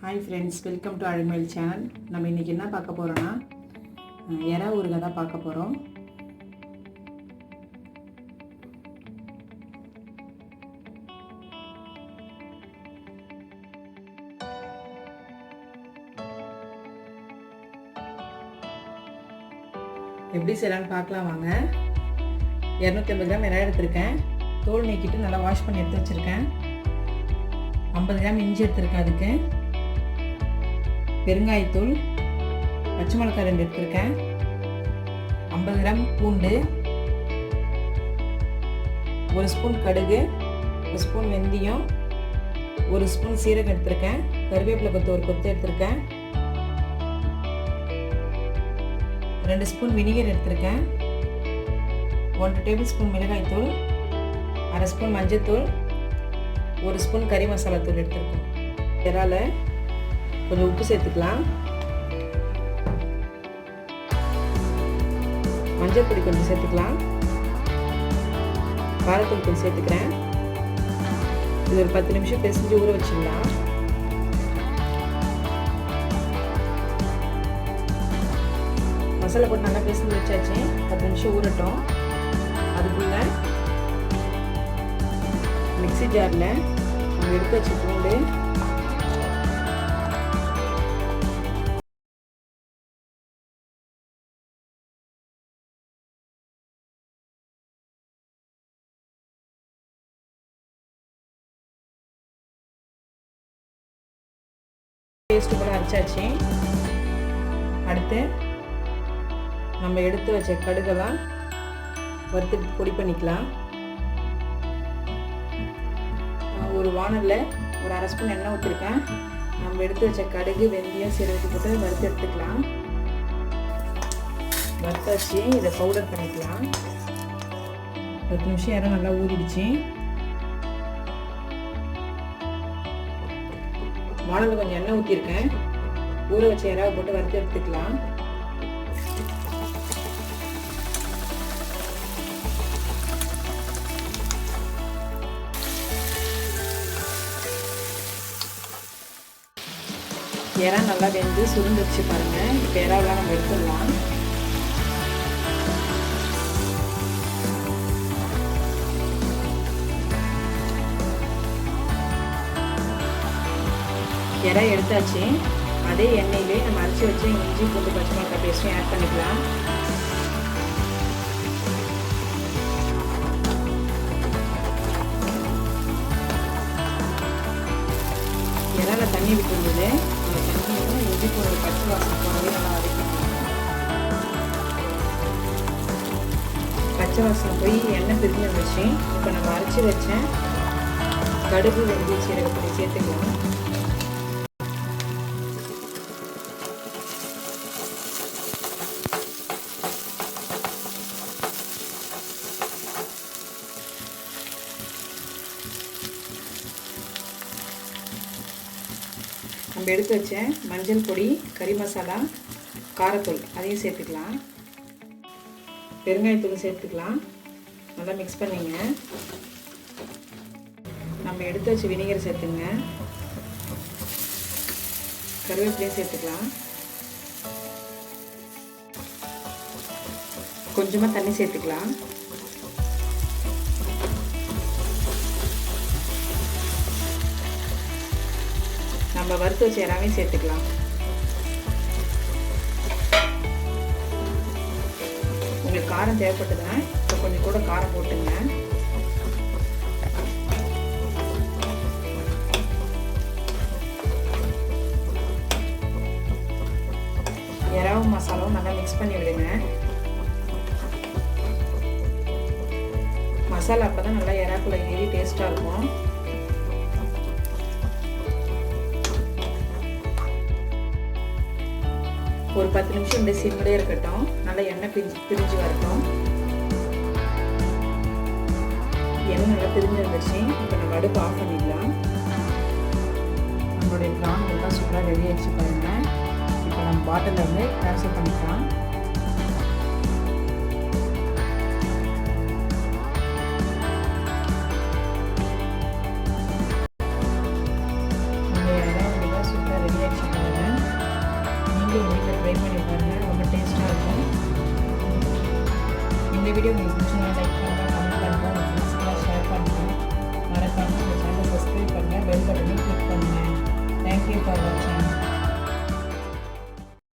Hi friends, welcome to Azhagumayil channel. நம்ம இன்றைக்கி என்ன பார்க்க போகிறோன்னா எறா ஊறுகாய் தான் பார்க்க போகிறோம். எப்படி செய்யலான்னு பார்க்கலாம் வாங்க. 250 கிராம் எறா எடுத்திருக்கேன். தோல் நீக்கிட்டு நல்லா வாஷ் பண்ணி எடுத்து வச்சுருக்கேன். 50 கிராம் இஞ்சி எடுத்துருக்கேன். அதுக்கு பெருங்காயத்தூள், பச்சை மிளகாய் 2 எடுத்துருக்கேன். 50 கிராம் பூண்டு, 1 ஸ்பூன் கடுகு, 1 ஸ்பூன் வெந்தயம், 1 ஸ்பூன் சீரகம் எடுத்திருக்கேன். கருவேப்பிலை கொத்து 1 கொத்து எடுத்திருக்கேன். 2 ஸ்பூன் வினிகர் எடுத்திருக்கேன். 1 டேபிள் ஸ்பூன் மிளகாய்த்தூள், 1/2 ஸ்பூன் மஞ்சத்தூள், 1 ஸ்பூன் கறி மசாலா தூள் எடுத்திருக்கோம். இறால கொஞ்சம் உப்பு சேர்த்துக்கலாம். மஞ்சள் பொடி கொஞ்சம் சேர்த்துக்கலாம். காரத்தூள் கொஞ்சம் சேர்த்துக்கிறேன். இது ஒரு 10 நிமிஷம் பிசைஞ்சு ஊற வச்சிடலாம். மசாலா போட்டு நல்லா பிசைஞ்சு வச்சாச்சு. 10 நிமிஷம் ஊறட்டும். அதுக்குள்ள மிக்ஸி ஜாரில் நம்ம எடுத்து வச்ச பூண்டு, பேஸ்ட்டு கூட அரைச்சாச்சு. அடுத்து நம்ம எடுத்து வச்ச கடுகெல்லாம் வறுத்து பொடி பண்ணிக்கலாம். ஒரு வானலில் ஒரு 1/2 ஸ்பூன் எண்ணெய் ஊற்றிருக்கேன். நம்ம எடுத்து வச்ச கடுகு, வெந்தயம், சீரகத்தை போட்டு வறுத்து எடுத்துக்கலாம். வறுத்தாச்சு. இதை பவுடர் பண்ணிக்கலாம். 10 நிமிஷம் இடம் நல்லா ஊறிடுச்சு. வானலில் கொஞ்சம் எண்ணெய் ஊற்றிருக்கேன். ஊற வச்ச இறாவை போட்டு வறுத்து எடுத்துக்கலாம். இறா நல்லா வெந்து சுருண்டுச்சு பாருங்கள். இப்போ இறாவெல்லாம் நம்ம எடுத்துடலாம். இறா எடுத்தாச்சு. அதே எண்ணெயிலே நம்ம அரைச்சி வச்சு இஞ்சி பூண்டு பச்சை மிளகாய் பேஸ்ட்டையும் ஆட் பண்ணிக்கலாம். இறால தண்ணி விட்டு இருந்தது. அந்த தண்ணியும் இஞ்சி பூண்டு பச்சை வாசனை போனதே நல்லா வதக்கிக்கலாம். பச்சை வாசனை போய் எண்ணெய் பிரிஞ்சு வந்துச்சு. இப்போ நம்ம அரைச்சி வச்ச கடுகு, வெந்தயம், சீரகத்தை சேர்த்துக்கலாம். நம்ம எடுத்து வச்ச மஞ்சள் பொடி, கறி மசாலா, காரத்தூள் அதையும் சேர்த்துக்கலாம். பெருங்காயத்தூள் சேர்த்துக்கலாம். நல்லா மிக்ஸ் பண்ணிங்க. நம்ம எடுத்து வச்ச வினிகர் சேர்த்துங்க. கருவேப்பிலையும் சேர்த்துக்கலாம். கொஞ்சமாக தண்ணி சேர்த்துக்கலாம். நம்ம வறுத்து வச்ச இறாவையும் சேர்த்துக்கலாம். உங்களுக்கு காரம் தேவைப்பட்டதுன்னா இப்போ கொஞ்சம் கூட காரம் போட்டுங்க. இறாவும் மசாலாவும் நல்லா மிக்ஸ் பண்ணி விடுங்க. மசாலா அப்போ தான் நல்லா இறாக்குள்ள ஏறி டேஸ்ட்டாக இருக்கும். ஒரு 10 நிமிஷம் இந்த சிம்மிலே இருக்கட்டும். நல்லா எண்ணெய் பிரிஞ்சு வரட்டும். எண்ணெய் நல்லா பிரிஞ்சு வந்துச்சு. இப்போ நம்ம அடுப்பு ஆஃப் பண்ணிடலாம். நம்மளுடைய ப்ரான் எல்லாம் சூப்பராக ரெடி ஆகிடுச்சு பாருங்கள். இப்போ நம்ம பாட்டிலில் வந்து ட்ரான்ஸ்ஃபர் பண்ணிக்கலாம். நீங்களும் உங்கள் வீட்டில் ட்ரை பண்ணி பாருங்கள், ரொம்ப டேஸ்ட்டாக இருக்கும். இந்த வீடியோ உங்களுக்கு பிடிச்சதுனா லைக் பண்ணுங்கள்.